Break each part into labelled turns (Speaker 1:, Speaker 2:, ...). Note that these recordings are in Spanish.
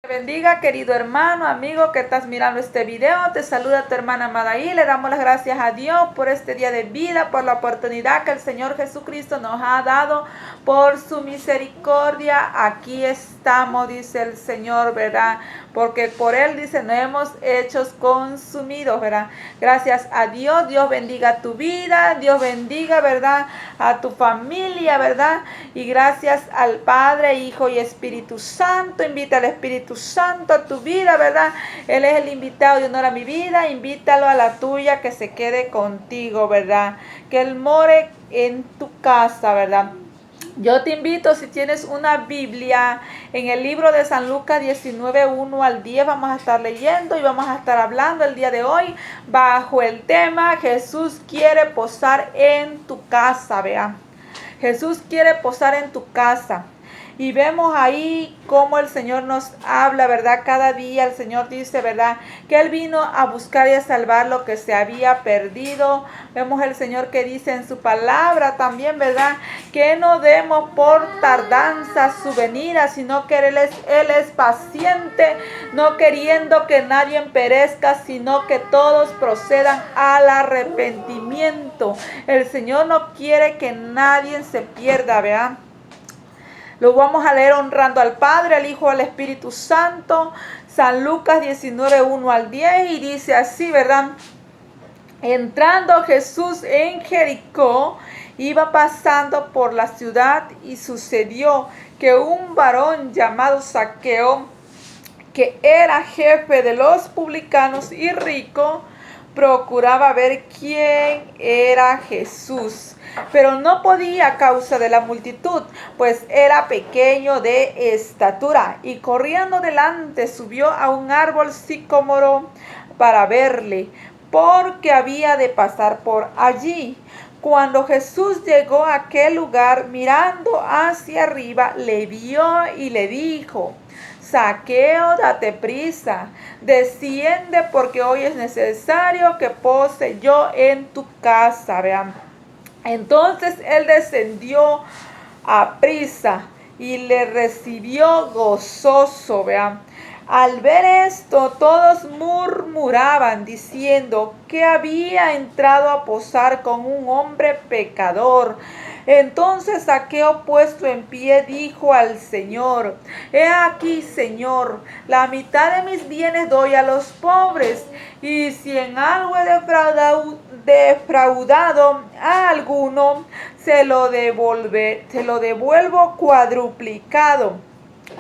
Speaker 1: Te bendiga, querido hermano, amigo que estás mirando este video. Te saluda tu hermana Madaí. Le damos las gracias a Dios por este día de vida, por la oportunidad que el Señor Jesucristo nos ha dado, por su misericordia. Aquí estamos, dice el Señor, ¿verdad? Porque por Él, dice, nos hemos hecho consumidos, ¿verdad? Gracias a Dios. Dios bendiga tu vida. Dios bendiga, ¿verdad?, a tu familia, ¿verdad? Y gracias al Padre, Hijo y Espíritu Santo. Invita al Espíritu Santo a tu vida, ¿verdad? Él es el invitado de honor a mi vida. Invítalo a la tuya, que se quede contigo, ¿verdad? Que Él more en tu casa, ¿verdad? Yo te invito, si tienes una Biblia, en el libro de San Lucas 19, 1 al 10, vamos a estar leyendo y vamos a estar hablando el día de hoy bajo el tema Jesús quiere posar en tu casa, vea. Jesús quiere posar en tu casa. Y vemos ahí cómo el Señor nos habla, ¿verdad? Cada día el Señor dice, ¿verdad?, que Él vino a buscar y a salvar lo que se había perdido. Vemos el Señor que dice en su palabra también, ¿verdad?, que no demos por tardanza su venida, sino que Él es paciente, no queriendo que nadie perezca, sino que todos procedan al arrepentimiento. El Señor no quiere que nadie se pierda, ¿verdad? Lo vamos a leer honrando al Padre, al Hijo, al Espíritu Santo. San Lucas 19, 1 al 10. Y dice así, ¿verdad? Entrando Jesús en Jericó, iba pasando por la ciudad, y sucedió que un varón llamado Zaqueo, que era jefe de los publicanos y rico, procuraba ver quién era Jesús, pero no podía a causa de la multitud, pues era pequeño de estatura, y corriendo delante subió a un árbol sicómoro para verle, porque había de pasar por allí. Cuando Jesús llegó a aquel lugar, mirando hacia arriba, le vio y le dijo: Zaqueo, date prisa, desciende, porque hoy es necesario que pose yo en tu casa. Vean. Entonces él descendió a prisa y le recibió gozoso. Vean. Al ver esto, todos murmuraban, diciendo que había entrado a posar con un hombre pecador. Entonces Zaqueo, puesto en pie, dijo al Señor: He aquí, Señor, la mitad de mis bienes doy a los pobres, y si en algo he defraudado a alguno, se lo devuelvo cuadruplicado.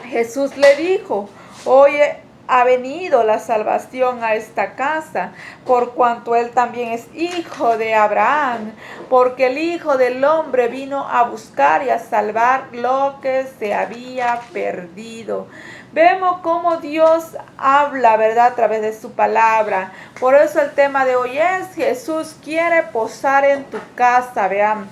Speaker 1: Jesús le dijo: Hoy ha venido la salvación a esta casa, por cuanto él también es hijo de Abraham, porque el Hijo del Hombre vino a buscar y a salvar lo que se había perdido. Vemos cómo Dios habla, ¿verdad?, a través de su palabra. Por eso el tema de hoy es: Jesús quiere posar en tu casa. Vean.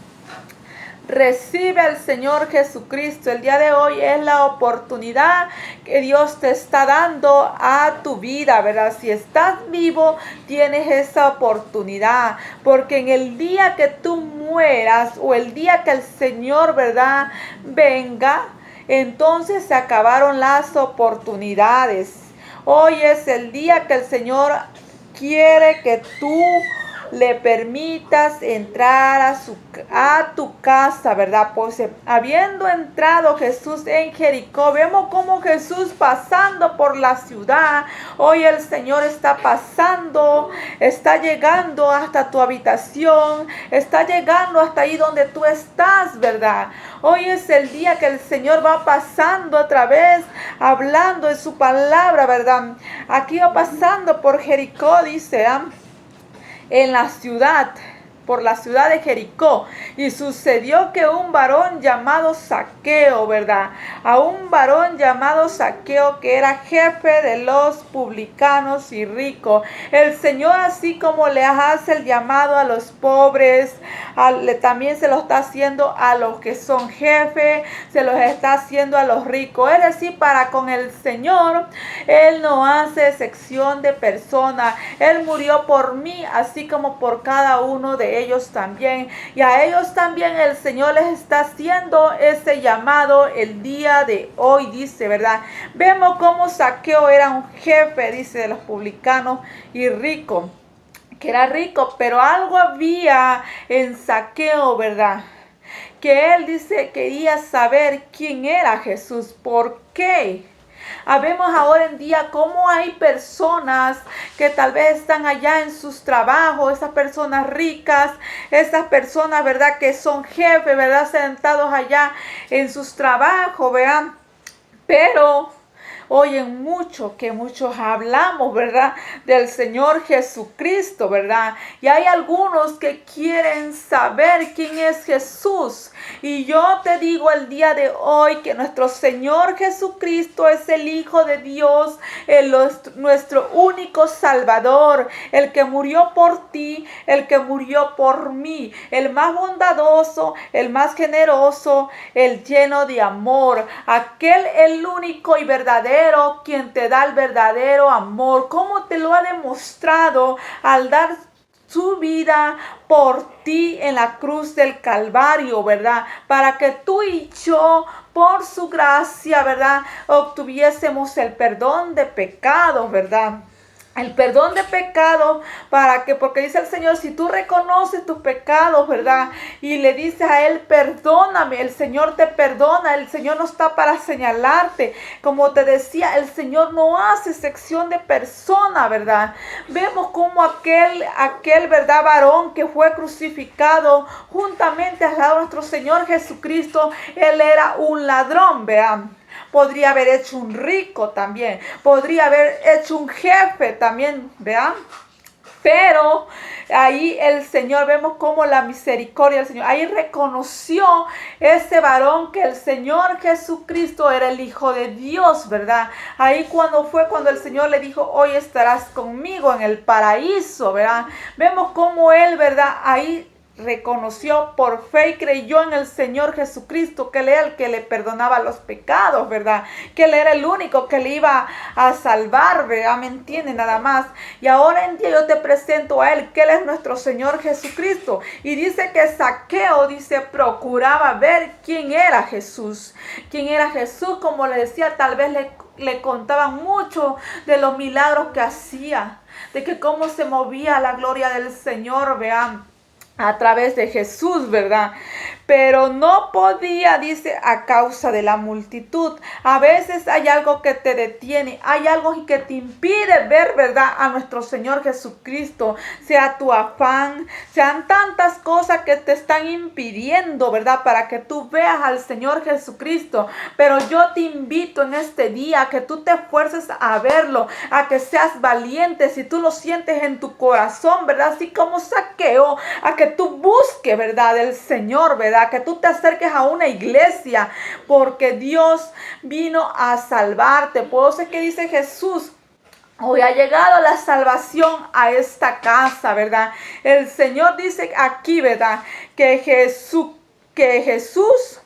Speaker 1: Recibe al Señor Jesucristo. El día de hoy es la oportunidad que Dios te está dando a tu vida, ¿verdad? Si estás vivo, tienes esa oportunidad, porque en el día que tú mueras, o el día que el Señor, ¿verdad?, venga, entonces se acabaron las oportunidades. Hoy es el día que el Señor quiere que tú le permitas entrar a tu casa, ¿verdad? Pues habiendo entrado Jesús en Jericó, vemos como Jesús pasando por la ciudad. Hoy el Señor está pasando, está llegando hasta tu habitación, está llegando hasta ahí donde tú estás, ¿verdad? Hoy es el día que el Señor va pasando otra vez, hablando de su palabra, ¿verdad? Aquí va pasando por Jericó, dice, en la ciudad, por la ciudad de Jericó. Y sucedió que un varón llamado Zaqueo, ¿verdad? A un varón llamado Zaqueo, que era jefe de los publicanos y rico. El Señor, así como le hace el llamado a los pobres, también se lo está haciendo a los que son jefes, se los está haciendo a los ricos. Es decir, para con el Señor, Él no hace excepción de persona. Él murió por mí, así como por cada uno de ellos también. Y a ellos también el Señor les está haciendo ese llamado el día de hoy, dice, ¿verdad? Vemos cómo Zaqueo era un jefe, dice, de los publicanos y rico, que era rico, pero algo había en Zaqueo, ¿verdad? Que él dice quería saber quién era Jesús. ¿Por qué? Habemos ahora en día cómo hay personas que tal vez están allá en sus trabajos, esas personas ricas, esas personas, ¿verdad?, que son jefes, ¿verdad?, sentados allá en sus trabajos, ¿vean? Pero oyen mucho, que muchos hablamos, ¿verdad?, del Señor Jesucristo, ¿verdad? Y hay algunos que quieren saber quién es Jesús. Y yo te digo el día de hoy que nuestro Señor Jesucristo es el Hijo de Dios, nuestro único Salvador, el que murió por ti, el que murió por mí, el más bondadoso, el más generoso, el lleno de amor, aquel el único y verdadero, quien te da el verdadero amor. ¿Cómo te lo ha demostrado? Al dar su vida por ti en la cruz del Calvario, ¿verdad? Para que tú y yo, por su gracia, ¿verdad?, obtuviésemos el perdón de pecados, ¿verdad? El perdón de pecado, porque dice el Señor, si tú reconoces tus pecados, ¿verdad?, y le dices a Él, perdóname, el Señor te perdona. El Señor no está para señalarte. Como te decía, el Señor no hace sección de persona, ¿verdad? Vemos como aquel, ¿verdad?, varón que fue crucificado juntamente al lado de nuestro Señor Jesucristo, él era un ladrón, vean. Podría haber hecho un rico también. Podría haber hecho un jefe también, ¿vean? Pero ahí el Señor, vemos como la misericordia del Señor, ahí reconoció ese varón que el Señor Jesucristo era el Hijo de Dios, ¿verdad? Ahí cuando el Señor le dijo, hoy estarás conmigo en el paraíso, ¿verdad? Vemos como él, ¿verdad?, ahí reconoció por fe y creyó en el Señor Jesucristo, que Él era el que le perdonaba los pecados, ¿verdad? Que Él era el único que le iba a salvar, ¿verdad? ¿Me entienden? Nada más. Y ahora en día yo te presento a Él, que Él es nuestro Señor Jesucristo. Y dice que Zaqueo, dice, procuraba ver quién era Jesús. Quién era Jesús, como le decía, tal vez le contaban mucho de los milagros que hacía, de que cómo se movía la gloria del Señor, vean, a través de Jesús, ¿verdad? Pero no podía, dice, a causa de la multitud. A veces hay algo que te detiene, hay algo que te impide ver, ¿verdad?, a nuestro Señor Jesucristo. Sea tu afán, sean tantas cosas que te están impidiendo, ¿verdad?, para que tú veas al Señor Jesucristo. Pero yo te invito en este día a que tú te esfuerces a verlo, a que seas valiente, si tú lo sientes en tu corazón, ¿verdad?, así como Zaqueo, a que tú busques, ¿verdad?, del Señor, ¿verdad?, que tú te acerques a una iglesia, porque Dios vino a salvarte. Por eso es que dice Jesús, hoy ha llegado la salvación a esta casa, ¿verdad? El Señor dice aquí, ¿verdad?, que Jesús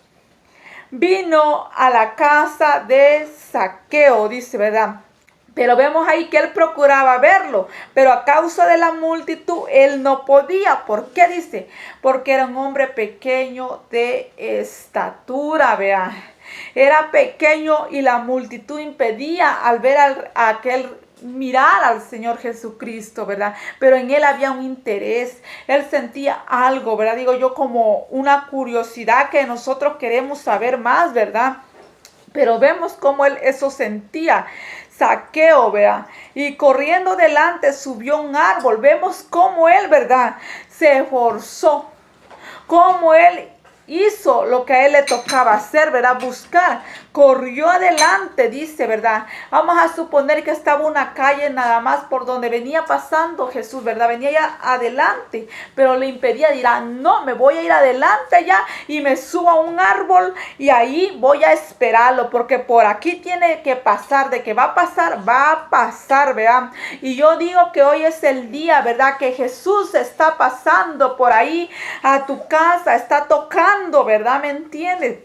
Speaker 1: vino a la casa de Zaqueo, dice, ¿verdad? Pero vemos ahí que él procuraba verlo, pero a causa de la multitud él no podía. ¿Por qué dice? Porque era un hombre pequeño de estatura, vean. Era pequeño y la multitud impedía al ver a aquel mirar al Señor Jesucristo, ¿verdad? Pero en él había un interés, él sentía algo, ¿verdad? Digo yo, como una curiosidad que nosotros queremos saber más, ¿verdad? Pero vemos cómo él eso sentía. Zaqueo, ¿verdad? Y corriendo delante subió a un árbol. Vemos cómo él, ¿verdad?, se esforzó, cómo él hizo lo que a él le tocaba hacer, ¿verdad?, buscar. Corrió adelante, dice, ¿verdad? Vamos a suponer que estaba una calle nada más por donde venía pasando Jesús, ¿verdad? Venía ya adelante, pero le impedía, dirá, no, me voy a ir adelante ya y me subo a un árbol y ahí voy a esperarlo, porque por aquí tiene que pasar, de que va a pasar, ¿verdad? Y yo digo que hoy es el día, ¿verdad?, que Jesús está pasando por ahí a tu casa, está tocando, ¿verdad? ¿Me entiendes?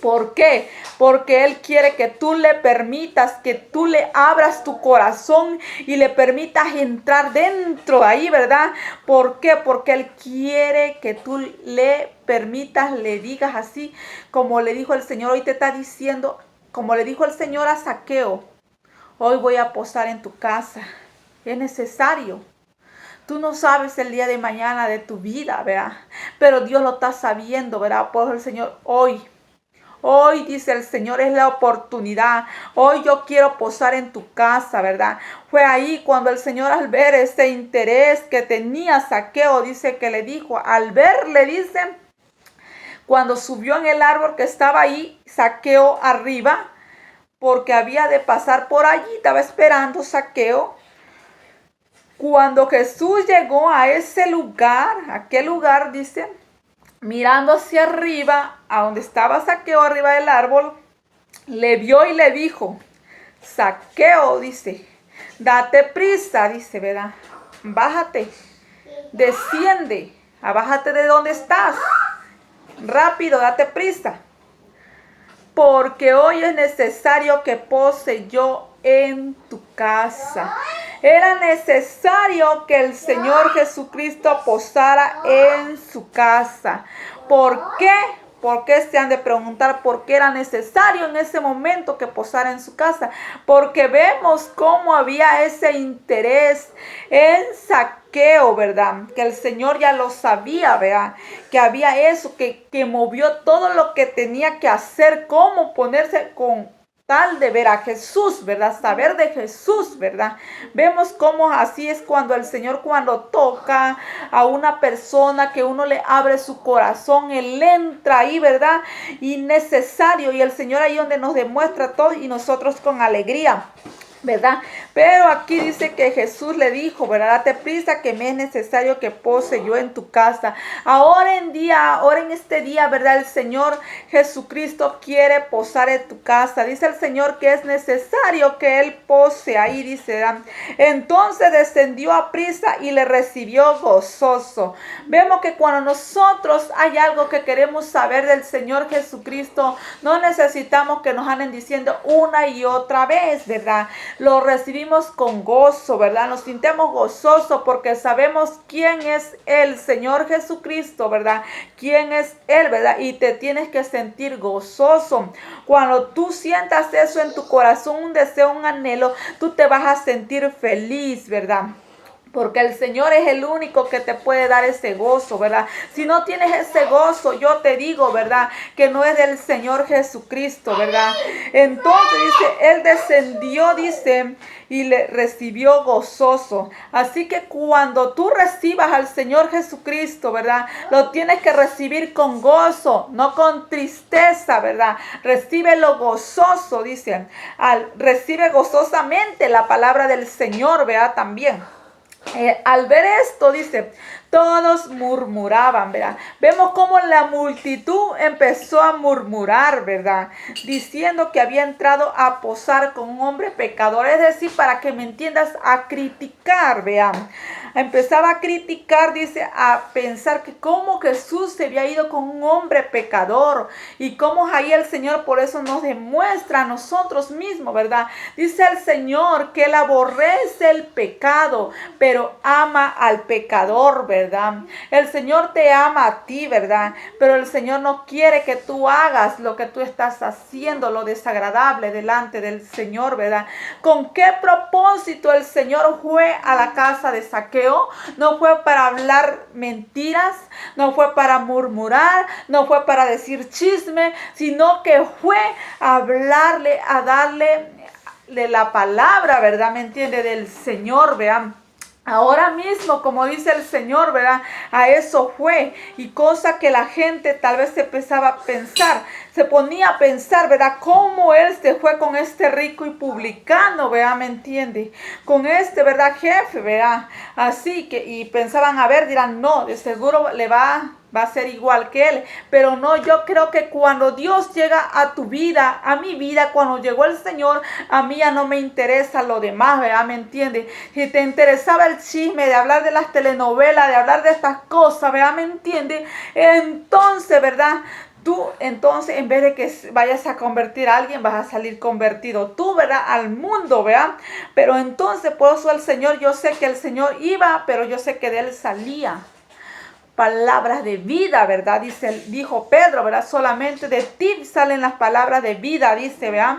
Speaker 1: ¿Por qué? Porque Él quiere que tú le permitas, que tú le abras tu corazón y le permitas entrar dentro ahí, ¿verdad? ¿Por qué? Porque Él quiere que tú le permitas, le digas así, como le dijo el Señor, hoy te está diciendo, como le dijo el Señor a Zaqueo, hoy voy a posar en tu casa. Es necesario. Tú no sabes el día de mañana de tu vida, ¿verdad? Pero Dios lo está sabiendo, ¿verdad? Por eso el Señor hoy dice el Señor, es la oportunidad. Hoy yo quiero posar en tu casa, ¿verdad? Fue ahí cuando el Señor, al ver ese interés que tenía Zaqueo, dice que le dijo, al ver, le dice, cuando subió en el árbol que estaba ahí, Zaqueo arriba, porque había de pasar por allí, estaba esperando Zaqueo. Cuando Jesús llegó a ese lugar, aquel lugar, dice, mirando hacia arriba, a donde estaba Zaqueo arriba del árbol, le vio y le dijo, Zaqueo, dice, date prisa, dice, ¿verdad? Bájate, desciende, bájate de donde estás, rápido, date prisa, porque hoy es necesario que pose yo en tu casa. Era necesario que el Señor Jesucristo posara en su casa. ¿Por qué? ¿Por qué se han de preguntar por qué era necesario en ese momento que posara en su casa? Porque vemos cómo había ese interés en Zaqueo, ¿verdad? Que el Señor ya lo sabía, ¿verdad? Que había eso, que movió todo lo que tenía que hacer, cómo ponerse con tal de ver a Jesús, ¿verdad? Saber de Jesús, ¿verdad? Vemos cómo así es cuando el Señor, cuando toca a una persona, que uno le abre su corazón, Él entra ahí, ¿verdad? Y necesario, y el Señor ahí donde nos demuestra todo y nosotros con alegría, ¿verdad? Pero aquí dice que Jesús le dijo, ¿verdad? Date prisa que me es necesario que pose yo en tu casa. Ahora en este día, ¿verdad? El Señor Jesucristo quiere posar en tu casa. Dice el Señor que es necesario que Él pose ahí, dice, ¿verdad? Entonces descendió a prisa y le recibió gozoso. Vemos que cuando nosotros hay algo que queremos saber del Señor Jesucristo, no necesitamos que nos anden diciendo una y otra vez, ¿verdad? Lo recibimos con gozo, ¿verdad? Nos sintemos gozosos porque sabemos quién es el Señor Jesucristo, ¿verdad? Quién es Él, ¿verdad? Y te tienes que sentir gozoso. Cuando tú sientas eso en tu corazón, un deseo, un anhelo, tú te vas a sentir feliz, ¿verdad? Porque el Señor es el único que te puede dar ese gozo, ¿verdad? Si no tienes ese gozo, yo te digo, ¿verdad? Que no es del Señor Jesucristo, ¿verdad? Entonces dice, Él descendió, dice, y le recibió gozoso. Así que cuando tú recibas al Señor Jesucristo, ¿verdad? Lo tienes que recibir con gozo, no con tristeza, ¿verdad? Recíbelo gozoso, dice. Recibe gozosamente la palabra del Señor, ¿verdad? También. Al ver esto, dice, todos murmuraban, ¿verdad? Vemos cómo la multitud empezó a murmurar, ¿verdad? Diciendo que había entrado a posar con un hombre pecador. Es decir, para que me entiendas, a criticar, vean. Empezaba a criticar, dice, a pensar que cómo Jesús se había ido con un hombre pecador. Y cómo ahí el Señor por eso nos demuestra a nosotros mismos, ¿verdad? Dice el Señor que Él aborrece el pecado, pero ama al pecador, ¿verdad? El Señor te ama a ti, ¿verdad? Pero el Señor no quiere que tú hagas lo que tú estás haciendo, lo desagradable delante del Señor, ¿verdad? ¿Con qué propósito el Señor fue a la casa de Zaqueo? No fue para hablar mentiras, no fue para murmurar, no fue para decir chisme, sino que fue a hablarle, a darle de la palabra, ¿verdad? ¿Me entiende? Del Señor, vean. Ahora mismo, como dice el Señor, ¿verdad? A eso fue. Y cosa que la gente tal vez se empezaba a pensar, se ponía a pensar, ¿verdad? Cómo Él se fue con este rico y publicano, ¿verdad? ¿Me entiende? Con este, ¿verdad? Jefe, ¿verdad? Así que, y pensaban, a ver, dirán, no, de seguro le va a ser igual que él. Pero no, yo creo que cuando Dios llega a tu vida, a mi vida, cuando llegó el Señor, a mí ya no me interesa lo demás, ¿verdad? ¿Me entiendes? Si te interesaba el chisme de hablar de las telenovelas, de hablar de estas cosas, ¿verdad? ¿Me entiendes? Entonces, ¿verdad? Tú entonces, en vez de que vayas a convertir a alguien, vas a salir convertido tú, ¿verdad? Al mundo, ¿verdad? Pero entonces, por eso el Señor, yo sé que el Señor iba, pero yo sé que de él salía palabras de vida, ¿verdad? Dijo Pedro, ¿verdad? Solamente de ti salen las palabras de vida, dice, ¿verdad?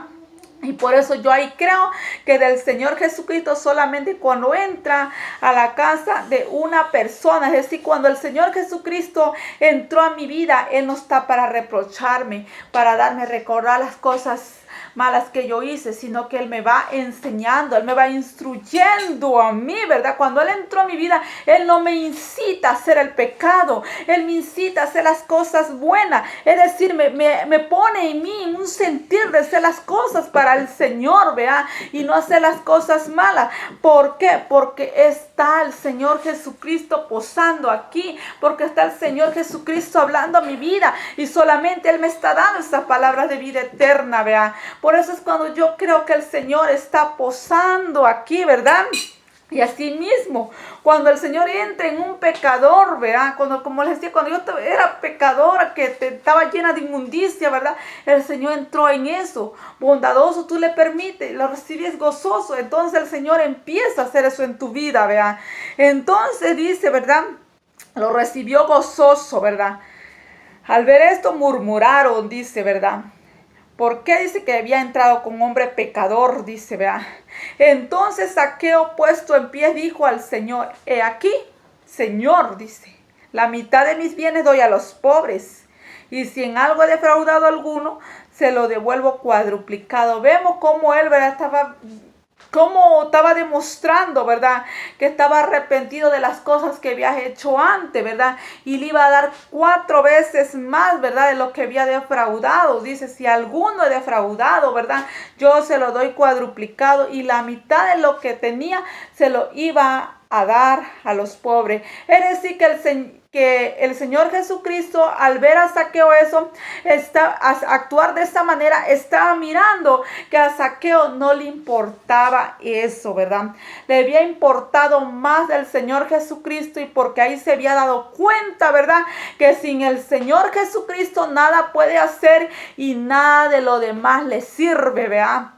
Speaker 1: Y por eso yo ahí creo que del Señor Jesucristo solamente cuando entra a la casa de una persona, es decir, cuando el Señor Jesucristo entró a mi vida, Él no está para reprocharme, para darme recordar las cosas malas que yo hice, sino que Él me va enseñando, Él me va instruyendo a mí, ¿verdad? Cuando Él entró a mi vida, Él no me incita a hacer el pecado, Él me incita a hacer las cosas buenas, es decir, me pone en mí un sentir de hacer las cosas para el Señor, ¿verdad? Y no hacer las cosas malas. ¿Por qué? Porque está el Señor Jesucristo posando aquí, porque está el Señor Jesucristo hablando a mi vida y solamente Él me está dando esas palabras de vida eterna, ¿verdad? Por eso es cuando yo creo que el Señor está posando aquí, ¿verdad? Y así mismo, cuando el Señor entra en un pecador, ¿verdad? Como les decía, cuando yo era pecadora, que estaba llena de inmundicia, ¿verdad? El Señor entró en eso. Bondadoso, tú le permites, lo recibes gozoso. Entonces el Señor empieza a hacer eso en tu vida, ¿verdad? Entonces dice, ¿verdad? Lo recibió gozoso, ¿verdad? Al ver esto murmuraron, dice, ¿verdad? ¿Por qué dice que había entrado con un hombre pecador? Dice, vea. Entonces Zaqueo, puesto en pie, dijo al Señor, he aquí, Señor, dice, la mitad de mis bienes doy a los pobres. Y si en algo he defraudado a alguno, se lo devuelvo cuadruplicado. Vemos cómo él, ¿verdad? Estaba demostrando, ¿verdad? Que estaba arrepentido de las cosas que había hecho antes, ¿verdad? Y le iba a dar 4 veces más, ¿verdad? De lo que había defraudado. Dice, si alguno he defraudado, ¿verdad? Yo se lo doy cuadruplicado y la mitad de lo que tenía se lo iba a dar a los pobres. Es decir, que el Señor Jesucristo, al ver a Zaqueo eso, actuar de esta manera, estaba mirando que a Zaqueo no le importaba eso, ¿verdad? Le había importado más del Señor Jesucristo, y porque ahí se había dado cuenta, ¿verdad? Que sin el Señor Jesucristo nada puede hacer y nada de lo demás le sirve, ¿verdad?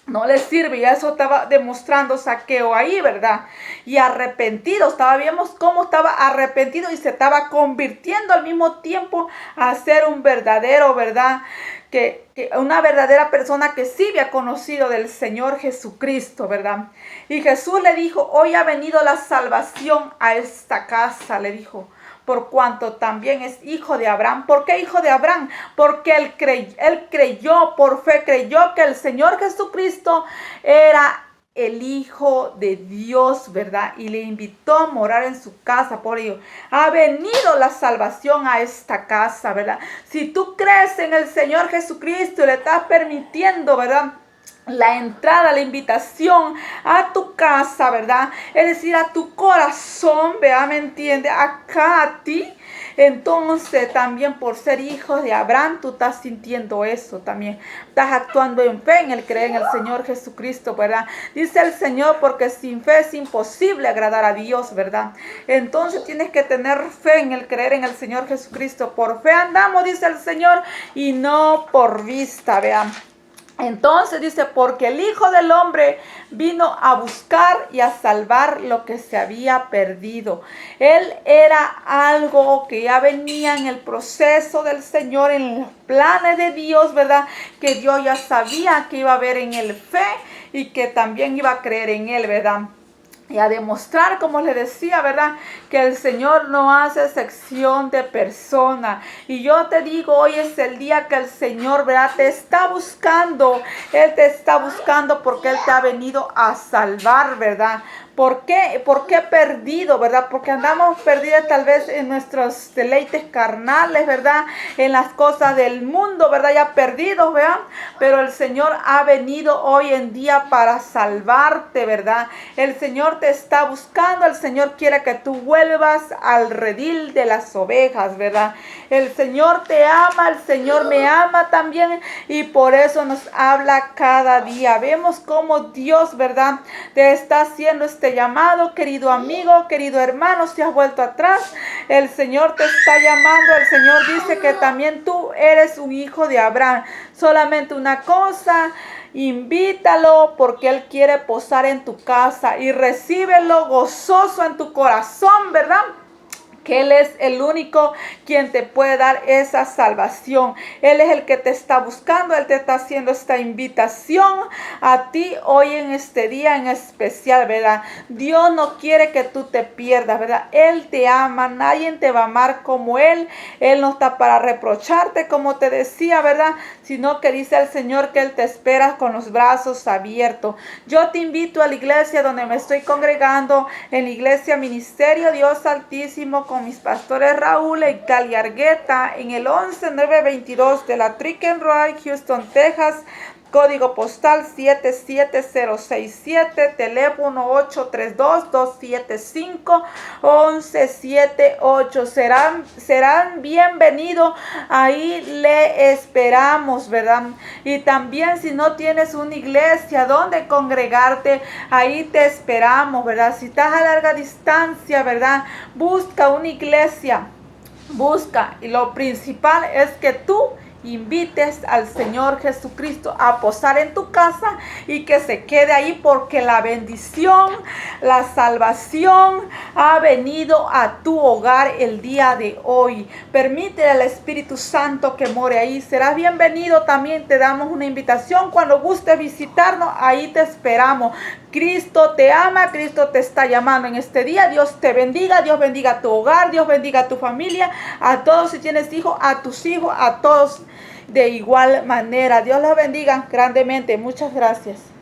Speaker 1: No le sirve, y eso estaba demostrando Zaqueo ahí, ¿verdad? Y arrepentido, vimos cómo estaba arrepentido y se estaba convirtiendo al mismo tiempo a ser un verdadero, ¿verdad? Que una verdadera persona que sí había conocido del Señor Jesucristo, ¿verdad? Y Jesús le dijo, hoy ha venido la salvación a esta casa, le dijo, por cuanto también es hijo de Abraham. ¿Por qué hijo de Abraham? Porque él creyó, por fe creyó que el Señor Jesucristo era el Hijo de Dios, ¿verdad? Y le invitó a morar en su casa. Por ello ha venido la salvación a esta casa, ¿verdad? Si tú crees en el Señor Jesucristo y le estás permitiendo, ¿verdad?, la entrada, la invitación a tu casa, ¿verdad? Es decir, a tu corazón, ¿verdad? ¿Me entiendes? Acá a ti. Entonces también por ser hijo de Abraham, tú estás sintiendo eso también. Estás actuando en fe, en el creer en el Señor Jesucristo, ¿verdad? Dice el Señor, porque sin fe es imposible agradar a Dios, ¿verdad? Entonces tienes que tener fe en el creer en el Señor Jesucristo. Por fe andamos, dice el Señor, y no por vista, vean. Entonces dice, porque el Hijo del Hombre vino a buscar y a salvar lo que se había perdido. Él era algo que ya venía en el proceso del Señor, en los planes de Dios, ¿verdad? Que Dios ya sabía que iba a haber en él fe y que también iba a creer en él, ¿verdad? Y a demostrar, como les decía, ¿verdad?, que el Señor no hace excepción de persona. Y yo te digo, hoy es el día que el Señor, ¿verdad?, te está buscando. Él te está buscando porque Él te ha venido a salvar, ¿verdad? ¿Por qué? ¿Por qué perdido, verdad? Porque andamos perdidos tal vez en nuestros deleites carnales, ¿verdad? En las cosas del mundo, ¿verdad? Ya perdidos, ¿verdad? Pero el Señor ha venido hoy en día para salvarte, ¿verdad? El Señor te está buscando, el Señor quiere que tú vuelvas al redil de las ovejas, ¿verdad? El Señor te ama, el Señor me ama también, y por eso nos habla cada día. Vemos cómo Dios, ¿verdad?, te está haciendo este este llamado, querido amigo, querido hermano, si has vuelto atrás, el Señor te está llamando. El Señor dice que también tú eres un hijo de Abraham. Solamente una cosa, invítalo porque Él quiere posar en tu casa y recíbelo gozoso en tu corazón, ¿verdad? Que Él es el único quien te puede dar esa salvación. Él es el que te está buscando. Él te está haciendo esta invitación a ti hoy en este día en especial, ¿verdad? Dios no quiere que tú te pierdas, ¿verdad? Él te ama. Nadie te va a amar como Él. Él no está para reprocharte, como te decía, ¿verdad? Sino que dice el Señor que Él te espera con los brazos abiertos. Yo te invito a la iglesia donde me estoy congregando, en la iglesia Ministerio Dios Altísimo, con mis pastores Raúl y Cali Argueta, en el 11922 de la Tricken Road, Houston, Texas, código postal 77067, teléfono 832-275-1178. Serán bienvenidos, ahí le esperamos, ¿verdad? Y también si no tienes una iglesia donde congregarte, ahí te esperamos, ¿verdad? Si estás a larga distancia, ¿verdad? Busca una iglesia, busca, y lo principal es que tú invites al Señor Jesucristo a posar en tu casa y que se quede ahí, porque la bendición, la salvación ha venido a tu hogar el día de hoy. Permite al Espíritu Santo que more ahí. Serás bienvenido. También te damos una invitación cuando guste visitarnos. Ahí te esperamos. Cristo te ama, Cristo te está llamando en este día. Dios te bendiga, Dios bendiga tu hogar, Dios bendiga a tu familia, a todos si tienes hijos, a tus hijos, a todos de igual manera. Dios los bendiga grandemente. Muchas gracias.